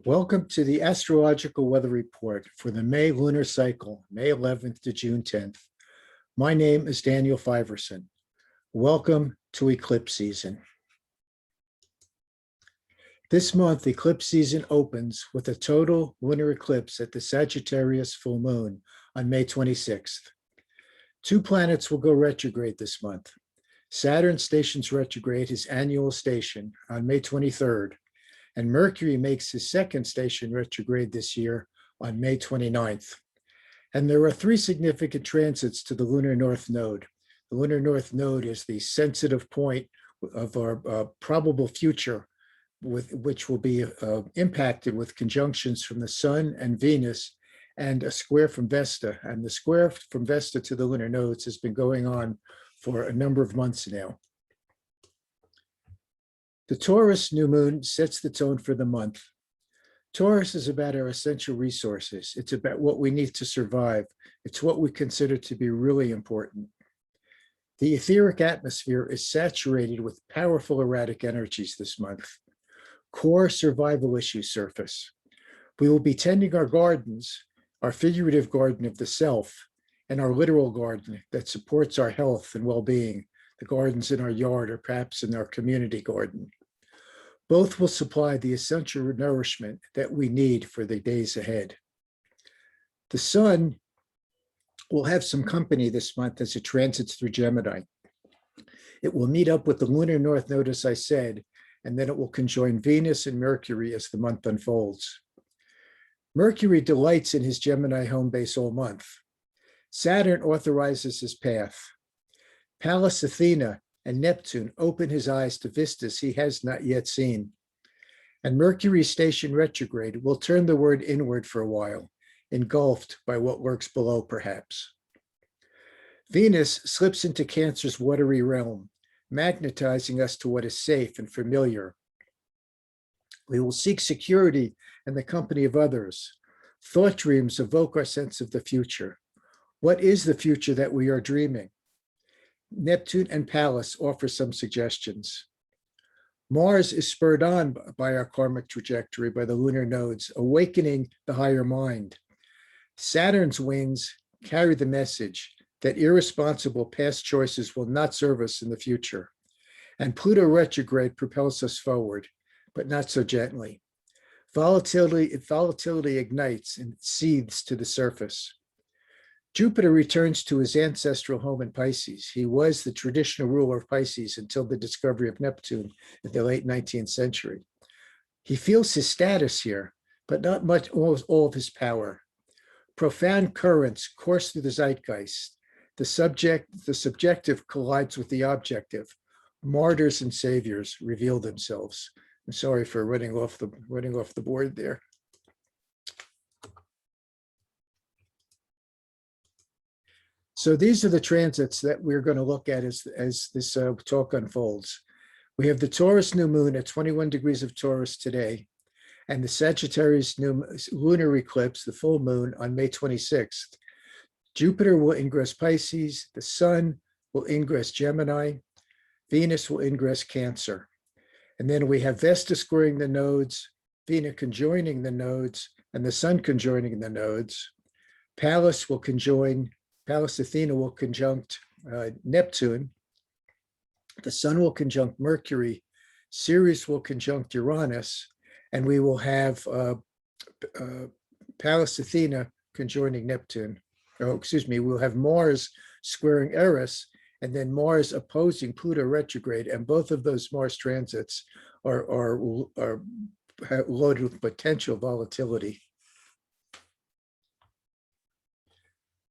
Welcome to the Astrological Weather Report for the May lunar cycle, May 11th to June 10th. My name is Daniel Fiverson. Welcome to eclipse season. This month, eclipse season opens with a total lunar eclipse at the Sagittarius full moon on May 26th. Two planets will go retrograde this month. Saturn stations retrograde his annual station on May 23rd, and Mercury makes his second station retrograde this year on May 29th. And there are three significant transits to the lunar north node. The lunar north node is the sensitive point of our probable future, which will be impacted with conjunctions from the Sun and Venus and a square from Vesta. And the square from Vesta to the lunar nodes has been going on for a number of months now. The Taurus New Moon sets the tone for the month. Taurus is about our essential resources. It's about what we need to survive. It's what we consider to be really important. The etheric atmosphere is saturated with powerful erratic energies this month. Core survival issues surface. We will be tending our gardens, our figurative garden of the self, and our literal garden that supports our health and well-being, the gardens in our yard or perhaps in our community garden. Both will supply the essential nourishment that we need for the days ahead. The Sun will have some company this month as it transits through Gemini. It will meet up with the lunar north node, as I said, and then it will conjoin Venus and Mercury as the month unfolds. Mercury delights in his Gemini home base all month. Saturn authorizes his path. Pallas Athena and Neptune open his eyes to vistas he has not yet seen. And Mercury's station retrograde will turn the word inward for a while, engulfed by what lurks below perhaps. Venus slips into Cancer's watery realm, magnetizing us to what is safe and familiar. We will seek security in the company of others. Thought dreams evoke our sense of the future. What is the future that we are dreaming? Neptune and Pallas offer some suggestions. Mars is spurred on by our karmic trajectory by the lunar nodes, awakening the higher mind. Saturn's wings carry the message that irresponsible past choices will not serve us in the future. And Pluto retrograde propels us forward, but not so gently. Volatility ignites and seethes to the surface. Jupiter returns to his ancestral home in Pisces. He was the traditional ruler of Pisces until the discovery of Neptune in the late 19th century. He feels his status here, but not much all of his power. Profound currents course through the zeitgeist. The subjective collides with the objective. Martyrs and saviors reveal themselves. I'm sorry for running off the board there. So these are the transits that we're going to look at as this talk unfolds. We have the Taurus New Moon at 21 degrees of Taurus today, and the Sagittarius New Lunar Eclipse, the full moon, on May 26th. Jupiter will ingress Pisces, the Sun will ingress Gemini, Venus will ingress Cancer. And then we have Vesta squaring the nodes, Venus conjoining the nodes, and the Sun conjoining the nodes. Pallas Athena will conjunct Neptune. The Sun will conjunct Mercury. Ceres will conjunct Uranus. And we will have Pallas Athena conjoining Neptune. We'll have Mars squaring Eris, and then Mars opposing Pluto retrograde. And both of those Mars transits are loaded with potential volatility.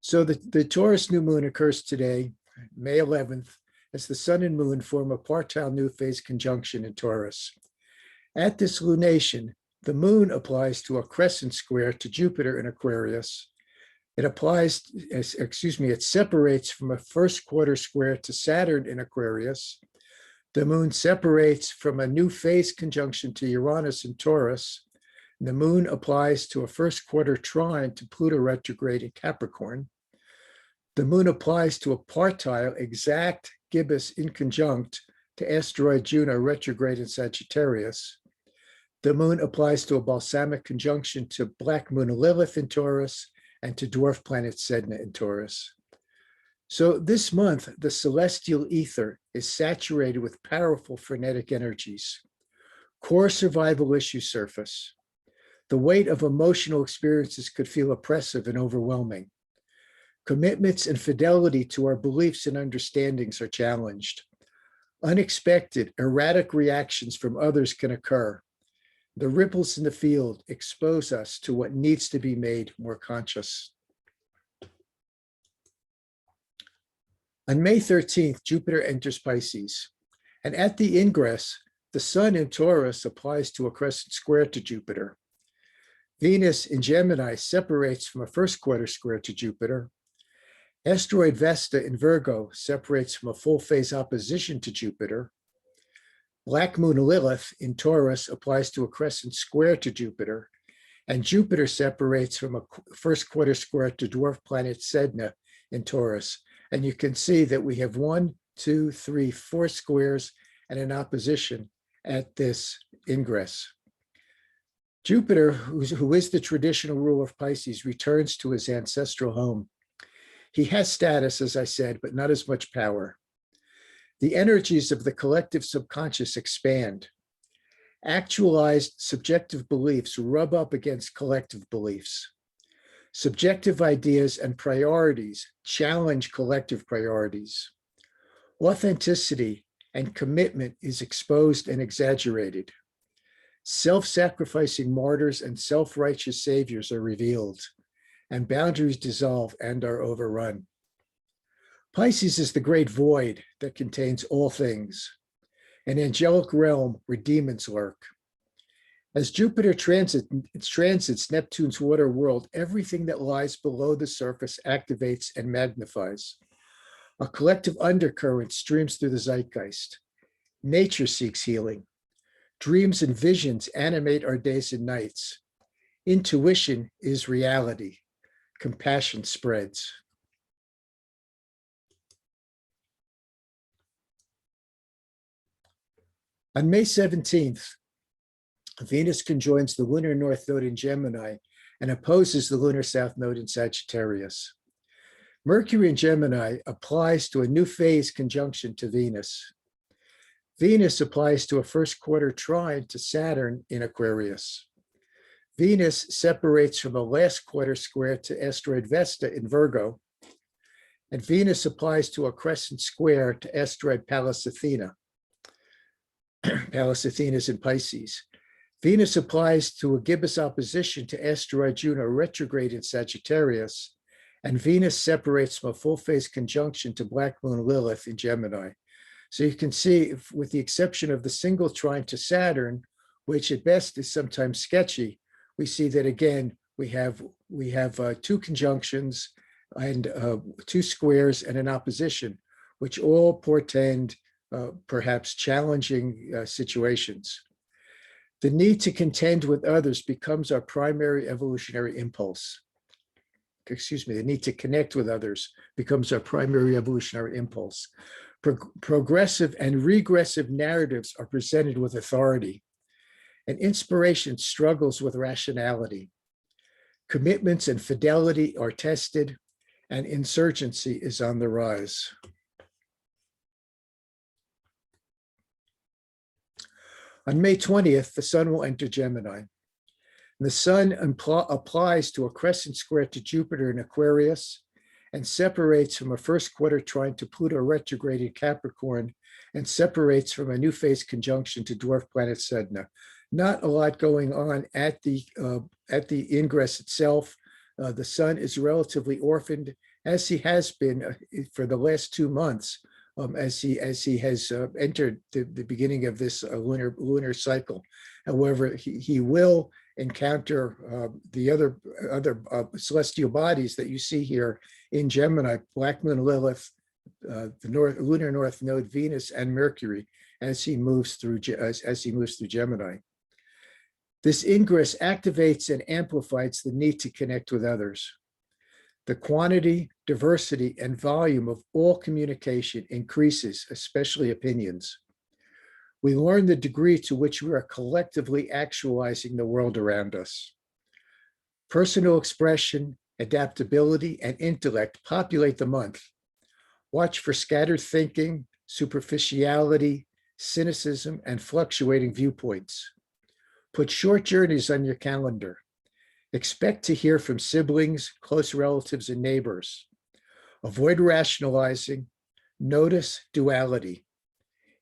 So the Taurus New Moon occurs today, May 11th, as the Sun and Moon form a partile new phase conjunction in Taurus. At this lunation, the Moon applies to a crescent square to Jupiter in Aquarius. It separates from a first quarter square to Saturn in Aquarius. The Moon separates from a new phase conjunction to Uranus in Taurus. The Moon applies to a first quarter trine to Pluto retrograde in Capricorn. The Moon applies to a partile exact gibbous inconjunct to asteroid Juno retrograde in Sagittarius. The moon applies to a balsamic conjunction to Black Moon Lilith in Taurus and to dwarf planet Sedna in Taurus. So this month, the celestial ether is saturated with powerful frenetic energies. Core survival issues surface. The weight of emotional experiences could feel oppressive and overwhelming. Commitments and fidelity to our beliefs and understandings are challenged. Unexpected, erratic reactions from others can occur. The ripples in the field expose us to what needs to be made more conscious. On May 13th, Jupiter enters Pisces, and at the ingress, the Sun in Taurus applies to a crescent square to Jupiter. Venus in Gemini separates from a first quarter square to Jupiter. Asteroid Vesta in Virgo separates from a full phase opposition to Jupiter. Black Moon Lilith in Taurus applies to a crescent square to Jupiter, and Jupiter separates from a first quarter square to dwarf planet Sedna in Taurus. And you can see that we have 1, 2, 3, 4 squares and an opposition at this ingress. Jupiter, who is the traditional ruler of Pisces, returns to his ancestral home. He has status, as I said, but not as much power. The energies of the collective subconscious expand. Actualized subjective beliefs rub up against collective beliefs. Subjective ideas and priorities challenge collective priorities. Authenticity and commitment is exposed and exaggerated. Self-sacrificing martyrs and self-righteous saviors are revealed, and boundaries dissolve and are overrun. Pisces is the great void that contains all things, an angelic realm where demons lurk. As Jupiter transits Neptune's water world, everything that lies below the surface activates and magnifies. A collective undercurrent streams through the zeitgeist. Nature seeks healing. Dreams and visions animate our days and nights. Intuition is reality. Compassion spreads. On May 17th, Venus conjoins the lunar north node in Gemini and opposes the lunar south node in Sagittarius. Mercury in Gemini applies to a new phase conjunction to Venus. Venus applies to a first quarter trine to Saturn in Aquarius. Venus separates from a last quarter square to asteroid Vesta in Virgo, and Venus applies to a crescent square to asteroid Pallas Athena. Pallas Athena is in Pisces. Venus applies to a gibbous opposition to asteroid Juno retrograde in Sagittarius, and Venus separates from a full phase conjunction to Black Moon Lilith in Gemini. So you can see, with the exception of the single trine to Saturn, which at best is sometimes sketchy, we see that again we have two conjunctions and 2 squares and an opposition, which all portend perhaps challenging situations. The need to contend with others becomes our primary evolutionary impulse. The need to connect with others becomes our primary evolutionary impulse. Progressive and regressive narratives are presented with authority, and inspiration struggles with rationality. Commitments and fidelity are tested, and insurgency is on the rise. On May 20th, the Sun will enter Gemini. The Sun applies to a crescent square to Jupiter in Aquarius and separates from a first quarter trine to Pluto retrograde in Capricorn and separates from a new phase conjunction to dwarf planet Sedna. Not a lot going on at the ingress itself. The Sun is relatively orphaned, as he has been for the last 2 months, as he has entered the beginning of this lunar cycle. However, he will encounter the other celestial bodies that you see here in Gemini: Black Moon Lilith, the lunar north node Venus, and Mercury as he moves through Gemini. This ingress activates and amplifies the need to connect with others. The quantity, diversity, and volume of all communication increases, especially opinions. We learn the degree to which we are collectively actualizing the world around us. Personal expression, adaptability, and intellect populate the month. Watch for scattered thinking, superficiality, cynicism, and fluctuating viewpoints. Put short journeys on your calendar. Expect to hear from siblings, close relatives, and neighbors. Avoid rationalizing. Notice duality.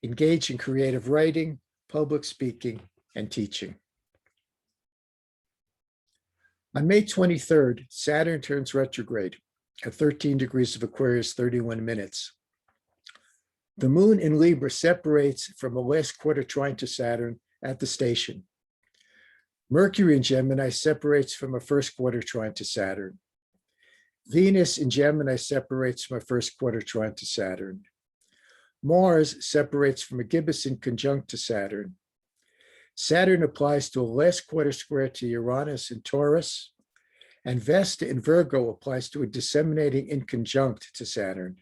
Engage in creative writing, public speaking, and teaching. On May 23rd, Saturn turns retrograde at 13 degrees of Aquarius, 31 minutes. The moon in Libra separates from a last quarter trine to Saturn at the station. Mercury in Gemini separates from a first quarter trine to Saturn. Venus in Gemini separates from a first quarter trine to Saturn. Mars separates from a gibbous conjunct to Saturn. Saturn applies to a last quarter square to Uranus in Taurus, and Vesta in Virgo applies to a disseminating inconjunct to Saturn.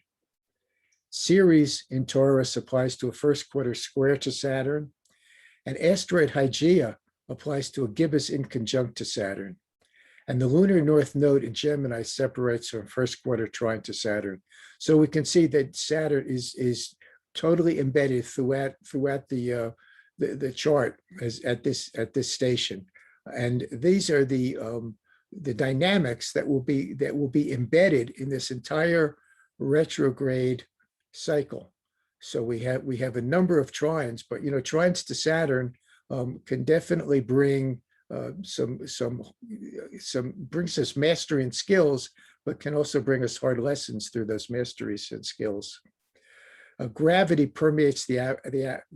Ceres in Taurus applies to a first quarter square to Saturn, and asteroid Hygeia applies to a gibbous inconjunct to Saturn. And the lunar north node in Gemini separates from first quarter trine to Saturn. So we can see that Saturn is totally embedded throughout the chart at this station, and these are the dynamics that will be embedded in this entire retrograde cycle. So we have a number of trines, but trines to Saturn can definitely bring brings us mastery and skills, but can also bring us hard lessons through those masteries and skills. Gravity permeates the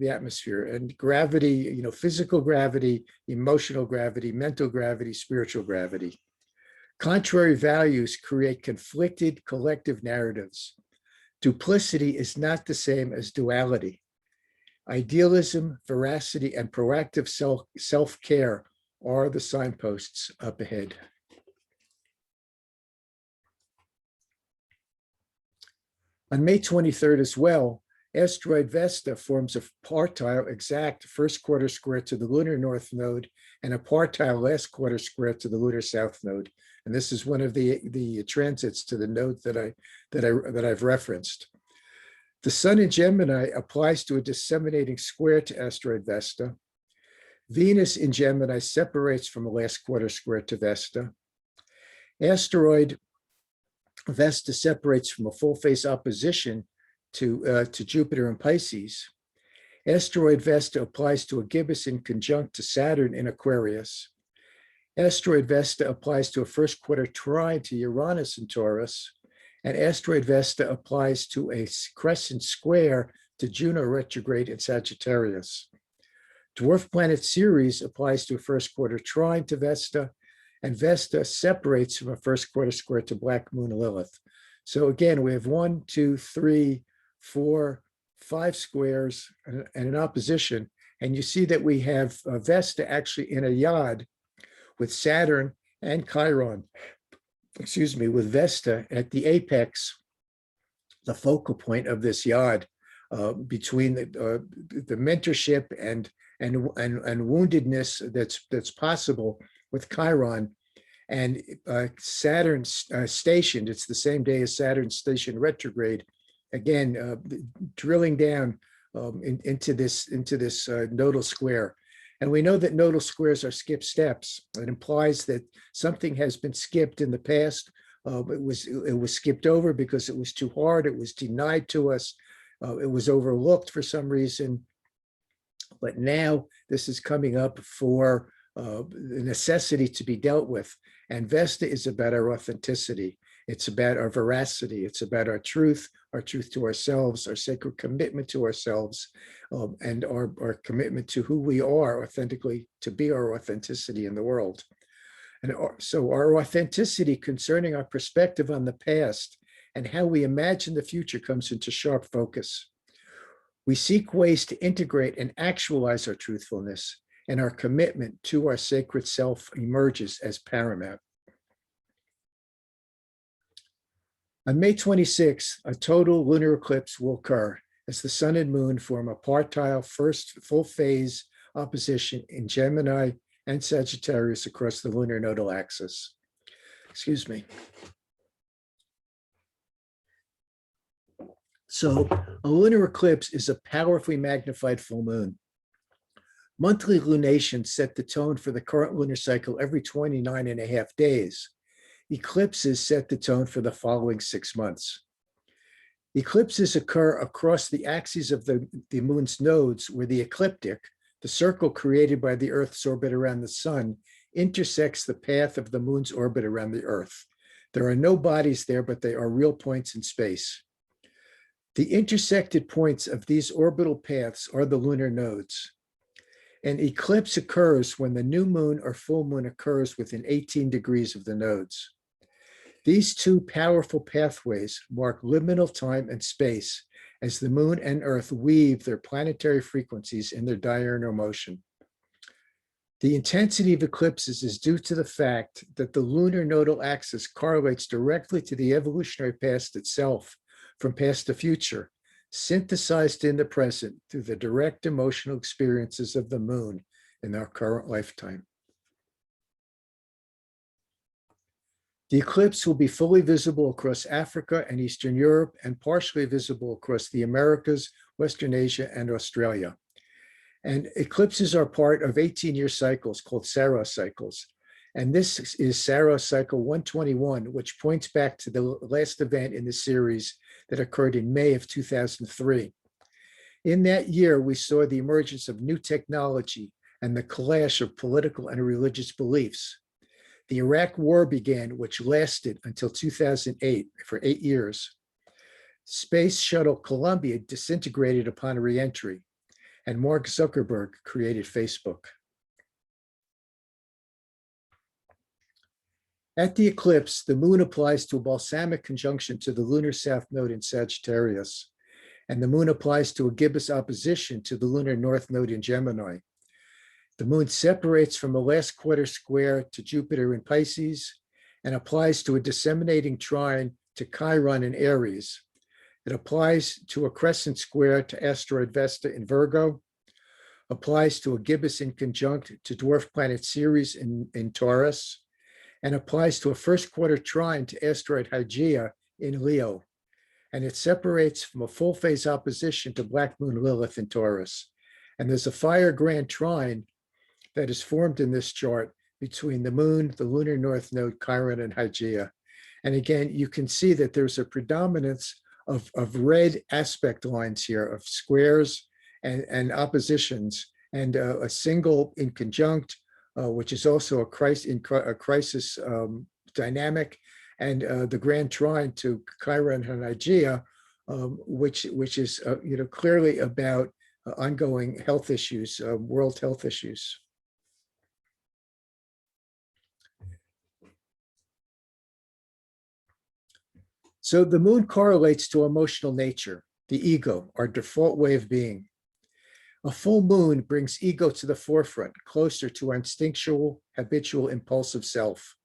atmosphere, and gravity, physical gravity, emotional gravity, mental gravity, spiritual gravity. Contrary values create conflicted collective narratives. Duplicity is not the same as duality. Idealism, veracity, and proactive self-care are the signposts up ahead. On May 23rd as well, asteroid Vesta forms a partile exact first quarter square to the lunar north node and a partile last quarter square to the lunar south node. And this is one of the transits to the node that I've referenced. The sun in Gemini applies to a disseminating square to asteroid Vesta. Venus in Gemini separates from a last quarter square to Vesta. Asteroid Vesta separates from a full face opposition to Jupiter in Pisces. Asteroid Vesta applies to a gibbous conjunct to Saturn in Aquarius. Asteroid Vesta applies to a first quarter trine to Uranus in Taurus. And asteroid Vesta applies to a crescent square to Juno retrograde in Sagittarius. Dwarf planet Ceres applies to a first quarter trine to Vesta, and Vesta separates from a first quarter square to Black Moon Lilith. So again, we have 1, 2, 3, 4, 5 squares and an opposition. And you see that we have Vesta actually in a yod with Saturn and Chiron, with Vesta at the apex, the focal point of this yod between the mentorship and woundedness that's possible with Chiron, and Saturn stationed. It's the same day as Saturn station retrograde. Again, drilling down into this nodal square. And we know that nodal squares are skipped steps. It implies that something has been skipped in the past. It was skipped over because it was too hard. It was denied to us. It was overlooked for some reason. But now this is coming up for the necessity to be dealt with. And Vesta is about our authenticity. It's about our veracity. It's about our truth to ourselves, our sacred commitment to ourselves, and our commitment to who we are authentically, to be our authenticity in the world. And so our authenticity concerning our perspective on the past and how we imagine the future comes into sharp focus. We seek ways to integrate and actualize our truthfulness, and our commitment to our sacred self emerges as paramount. On May 26th, a total lunar eclipse will occur, as the sun and moon form a partile first full phase opposition in Gemini and Sagittarius across the lunar nodal axis. Excuse me. So a lunar eclipse is a powerfully magnified full moon. Monthly lunations set the tone for the current lunar cycle every 29 and a half days. Eclipses set the tone for the following 6 months. Eclipses occur across the axes of the moon's nodes, where the ecliptic, the circle created by the Earth's orbit around the sun, intersects the path of the moon's orbit around the Earth. There are no bodies there, but they are real points in space. The intersected points of these orbital paths are the lunar nodes. An eclipse occurs when the new moon or full moon occurs within 18 degrees of the nodes. These two powerful pathways mark liminal time and space as the moon and Earth weave their planetary frequencies in their diurnal motion. The intensity of eclipses is due to the fact that the lunar nodal axis correlates directly to the evolutionary past itself, from past to future, synthesized in the present through the direct emotional experiences of the moon in our current lifetime. The eclipse will be fully visible across Africa and Eastern Europe and partially visible across the Americas, Western Asia, and Australia. And eclipses are part of 18-year cycles called Saros cycles. And this is Saros cycle 121, which points back to the last event in the series that occurred in May of 2003. In that year, we saw the emergence of new technology and the clash of political and religious beliefs. The Iraq War began, which lasted until 2008, for 8 years. Space Shuttle Columbia disintegrated upon re-entry, and Mark Zuckerberg created Facebook. At the eclipse, the moon applies to a balsamic conjunction to the lunar south node in Sagittarius, and the moon applies to a gibbous opposition to the lunar north node in Gemini. The moon separates from a last quarter square to Jupiter in Pisces and applies to a disseminating trine to Chiron in Aries. It applies to a crescent square to asteroid Vesta in Virgo, applies to a gibbous inconjunct to dwarf planet Ceres in Taurus, and applies to a first quarter trine to asteroid Hygeia in Leo. And it separates from a full phase opposition to Black Moon Lilith in Taurus. And there's a fire grand trine that is formed in this chart between the moon, the lunar north node, Chiron, and Hygeia. And again, you can see that there's a predominance of red aspect lines here, of squares and oppositions, and a single inconjunct, which is also a crisis dynamic, and the grand trine to Chiron and Hygeia, which is clearly about ongoing health issues, world health issues. So the moon correlates to emotional nature, the ego, our default way of being. A full moon brings ego to the forefront, closer to our instinctual, habitual, impulsive self.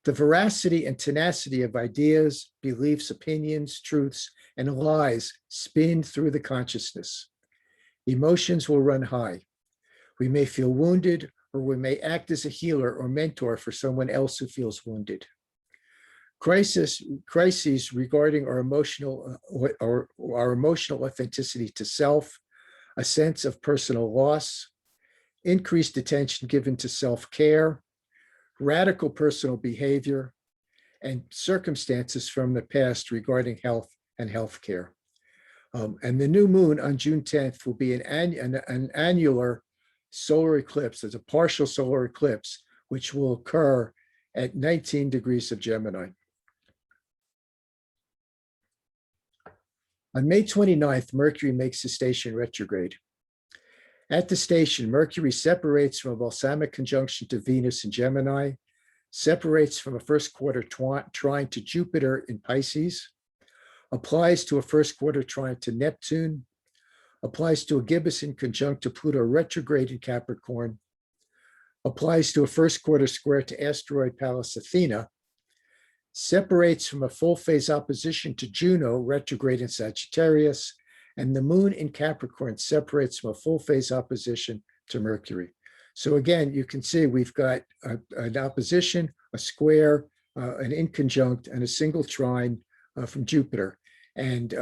The veracity and tenacity of ideas, beliefs, opinions, truths, and lies spin through the consciousness. Emotions will run high. We may feel wounded, or we may act as a healer or mentor for someone else who feels wounded. Crises regarding our emotional authenticity to self, a sense of personal loss, increased attention given to self-care, radical personal behavior, and circumstances from the past regarding health and healthcare. And the new moon on June 10th will be an annular solar eclipse. It's a partial solar eclipse, which will occur at 19 degrees of Gemini. On May 29th, Mercury makes a station retrograde. At the station, Mercury separates from a balsamic conjunction to Venus in Gemini, separates from a first quarter trine to Jupiter in Pisces, applies to a first quarter trine to Neptune, applies to a gibbous inconjunct to Pluto retrograde in Capricorn, applies to a first quarter square to asteroid Pallas Athena, separates from a full phase opposition to Juno retrograde in Sagittarius, And the moon in Capricorn separates from a full phase opposition to Mercury. So again, you can see we've got an opposition, a square, an inconjunct, and a single trine from Jupiter. And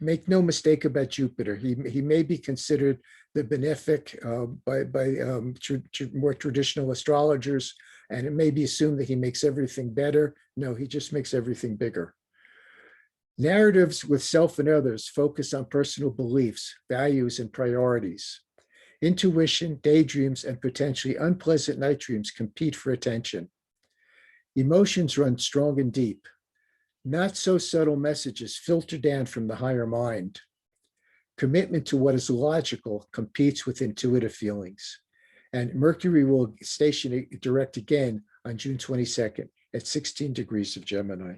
make no mistake about Jupiter. He may be considered the benefic by more traditional astrologers, and it may be assumed that he makes everything better. No, he just makes everything bigger. Narratives with self and others focus on personal beliefs, values, and priorities. Intuition, daydreams, and potentially unpleasant night dreams compete for attention. Emotions run strong and deep. Not so subtle messages filter down from the higher mind. Commitment to what is logical competes with intuitive feelings. And Mercury will station direct again on June 22nd at 16 degrees of Gemini.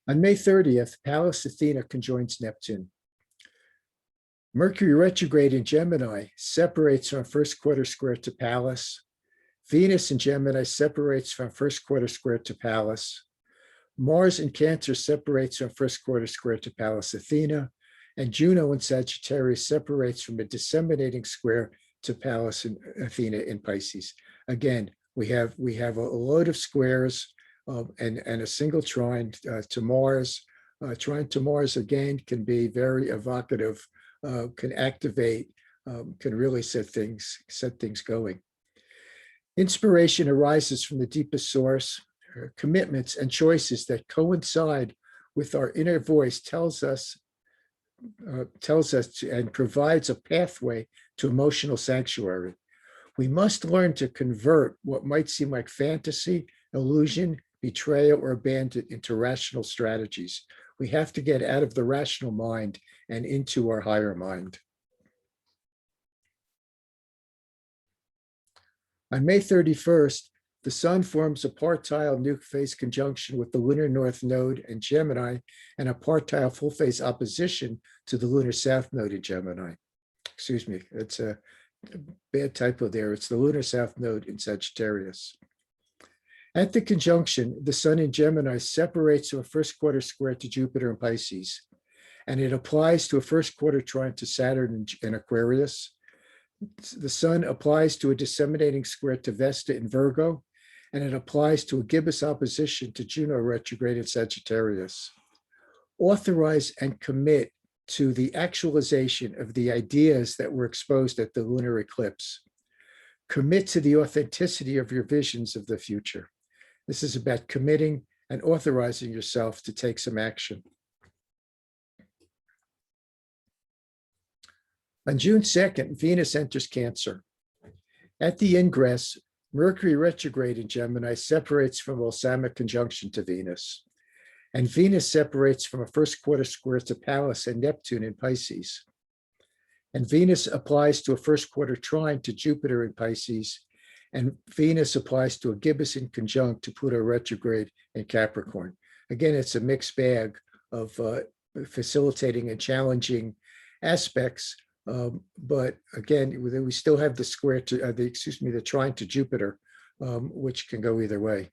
On May 30th, Pallas Athena conjoins Neptune. Mercury retrograde in Gemini separates from first quarter square to Pallas. Venus in Gemini separates from first quarter square to Pallas. Mars in Cancer separates from first quarter square to Pallas Athena. And Juno in Sagittarius separates from a disseminating square to Pallas and Athena in Pisces. Again, we have a load of squares and a single trine to Mars. Trine to Mars, again, can be very evocative, can activate, can really set things going. Inspiration arises from the deepest source. Commitments and choices that coincide with our inner voice tells us and provides a pathway to emotional sanctuary. We must learn to convert what might seem like fantasy, illusion, betrayal, or abandon into rational strategies. We have to get out of the rational mind and into our higher mind. On May 31st, the Sun forms a partile new phase conjunction with the lunar north node in Gemini and a partile full phase opposition to the lunar south node in Gemini. Excuse me, it's a bad typo there. It's the lunar south node in Sagittarius. At the conjunction, the Sun in Gemini separates to a first quarter square to Jupiter in Pisces, and it applies to a first quarter trine to Saturn in Aquarius. The Sun applies to a disseminating square to Vesta in Virgo, and it applies to a gibbous opposition to Juno retrograde in Sagittarius. Authorize and commit to the actualization of the ideas that were exposed at the lunar eclipse. Commit to the authenticity of your visions of the future. This is about committing and authorizing yourself to take some action. On June 2nd, Venus enters Cancer. At the ingress, Mercury retrograde in Gemini separates from balsamic conjunction to Venus, and Venus separates from a first quarter square to Pallas and Neptune in Pisces. And Venus applies to a first quarter trine to Jupiter in Pisces, and Venus applies to a gibbous in conjunct to Pluto retrograde in Capricorn. Again, it's a mixed bag of facilitating and challenging aspects. But again, we still have the square to the trine to Jupiter, which can go either way.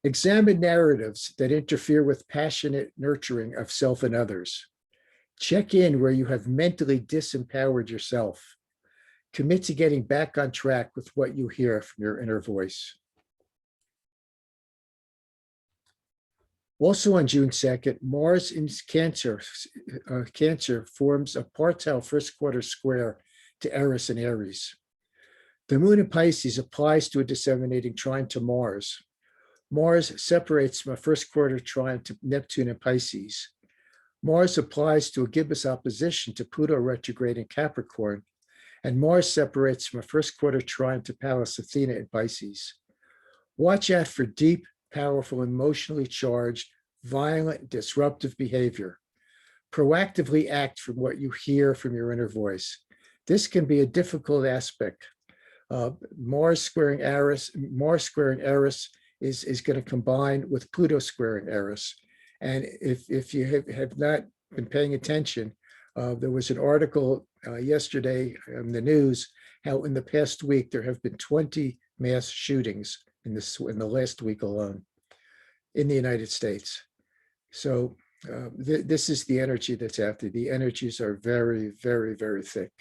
Examine narratives that interfere with passionate nurturing of self and others. Check in where you have mentally disempowered yourself. Commit to getting back on track with what you hear from your inner voice. Also on June 2nd, Mars in Cancer forms a partile first quarter square to Eris and Aries. The moon in Pisces applies to a disseminating trine to Mars. Mars separates from a first quarter trine to Neptune in Pisces. Mars applies to a gibbous opposition to Pluto retrograde in Capricorn, and Mars separates from a first quarter trine to Pallas Athena in Pisces. Watch out for deep, powerful, emotionally charged, violent, disruptive behavior. Proactively act from what you hear from your inner voice. This can be a difficult aspect. Mars squaring Eris is going to combine with Pluto squaring Eris. And if you have not been paying attention, there was an article yesterday in the news how in the past week there have been 20 mass shootings in the last week alone in the United States. So This is the energy that's out there. The energies are very, very, very thick.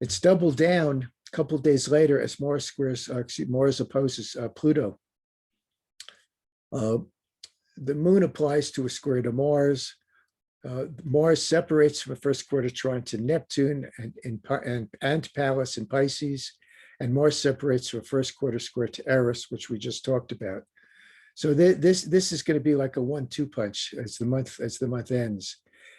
It's doubled down a couple of days later as Mars squares, Mars opposes Pluto. The moon applies to a square to Mars. Mars separates from a first quarter trine to Neptune and Pallas in Pisces, and Mars separates from a first quarter square to Eris, which we just talked about. So this is going to be like a 1-2 punch as the month ends.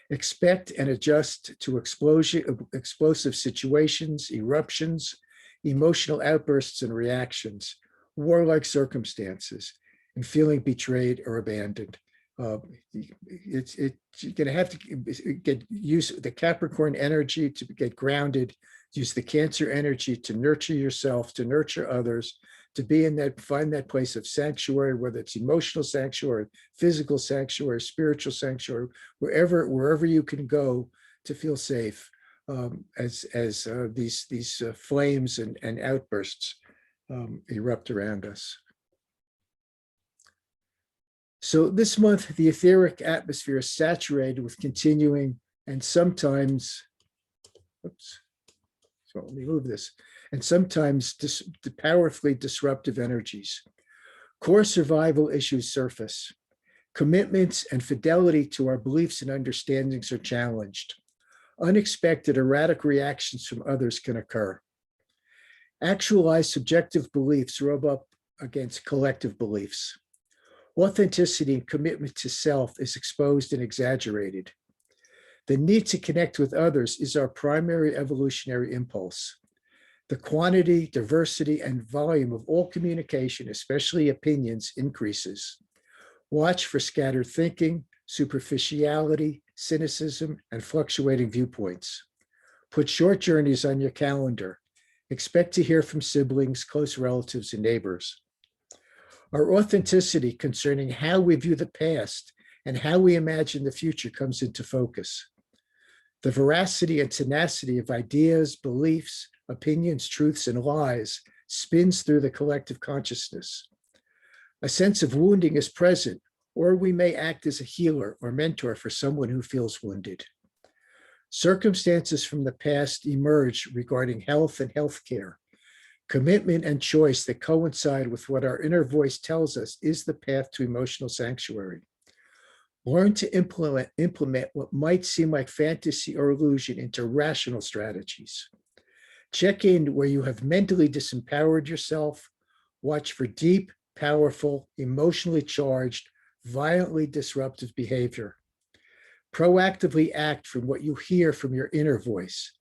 Expect and adjust to explosive situations, eruptions, emotional outbursts and reactions, warlike circumstances, and feeling betrayed or abandoned. You're going to have to get use the Capricorn energy to get grounded, use the Cancer energy to nurture yourself, to nurture others, to be in that, find that place of sanctuary, whether it's emotional sanctuary, physical sanctuary, spiritual sanctuary, wherever you can go to feel safe as these flames and outbursts erupt around us. So this month, the etheric atmosphere is saturated with continuing and sometimes, oops, so let me move this, and sometimes powerfully disruptive energies. Core survival issues surface. Commitments and fidelity to our beliefs and understandings are challenged. Unexpected erratic reactions from others can occur. Actualized subjective beliefs rub up against collective beliefs. Authenticity and commitment to self is exposed and exaggerated. The need to connect with others is our primary evolutionary impulse. The quantity, diversity, and volume of all communication, especially opinions, increases. Watch for scattered thinking, superficiality, cynicism, and fluctuating viewpoints. Put short journeys on your calendar. Expect to hear from siblings, close relatives, and neighbors. Our authenticity concerning how we view the past and how we imagine the future comes into focus. The veracity and tenacity of ideas, beliefs, opinions, truths, and lies spins through the collective consciousness. A sense of wounding is present, or we may act as a healer or mentor for someone who feels wounded. Circumstances from the past emerge regarding health and healthcare. Commitment and choice that coincide with what our inner voice tells us is the path to emotional sanctuary. Learn to implement what might seem like fantasy or illusion into rational strategies. Check in where you have mentally disempowered yourself. Watch for deep, powerful, emotionally charged, violently disruptive behavior. Proactively act from what you hear from your inner voice.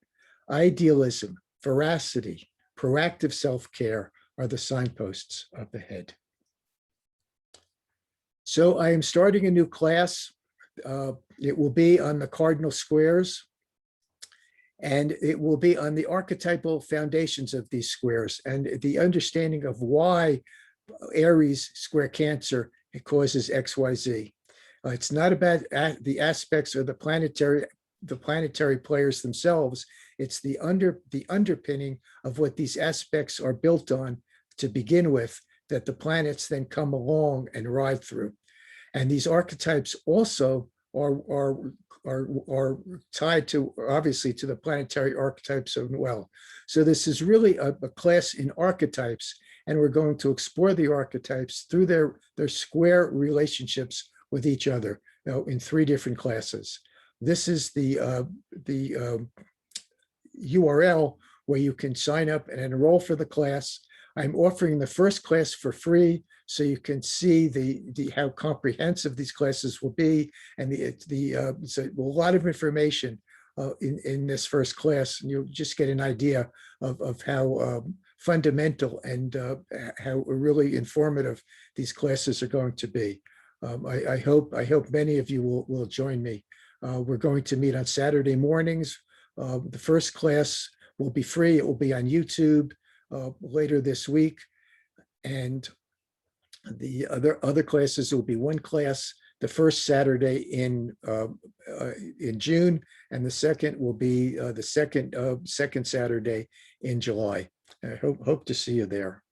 Idealism, veracity, proactive self-care are the signposts up ahead. So I am starting a new class. It will be on the cardinal squares, and it will be on the archetypal foundations of these squares and the understanding of why Aries square Cancer causes XYZ. It's not about the aspects or the planetary players themselves. It's the underpinning of what these aspects are built on to begin with, that the planets then come along and ride through. And these archetypes also are tied to, obviously, to the planetary archetypes as well. So this is really a class in archetypes, and we're going to explore the archetypes through their square relationships with each other, in 3 different classes. This is the URL where you can sign up and enroll for the class. I'm offering the first class for free, so you can see how comprehensive these classes will be, and so a lot of information in this first class, and you'll just get an idea of how fundamental and how really informative these classes are going to be. I hope many of you will join me. We're going to meet on Saturday mornings. The first class will be free. It will be on YouTube later this week, and the other classes will be one class the first Saturday in June, and the second will be the second Saturday in July. I hope to see you there.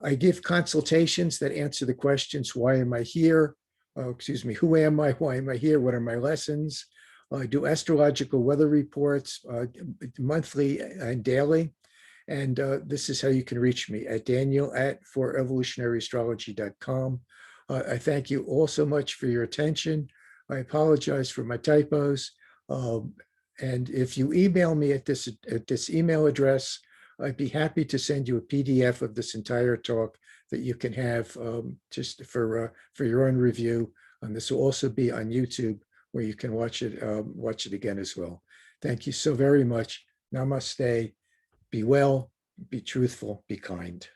I give consultations that answer the questions, why am I here? Who am I? Why am I here? What are my lessons? I do astrological weather reports monthly and daily. And this is how you can reach me at daniel@forevolutionaryastrology.com. I thank you all so much for your attention. I apologize for my typos. And if you email me at this email address, I'd be happy to send you a PDF of this entire talk that you can have just for your own review. And this will also be on YouTube, where you can watch it again as well. Thank you so very much. Namaste. Be well, be truthful, be kind.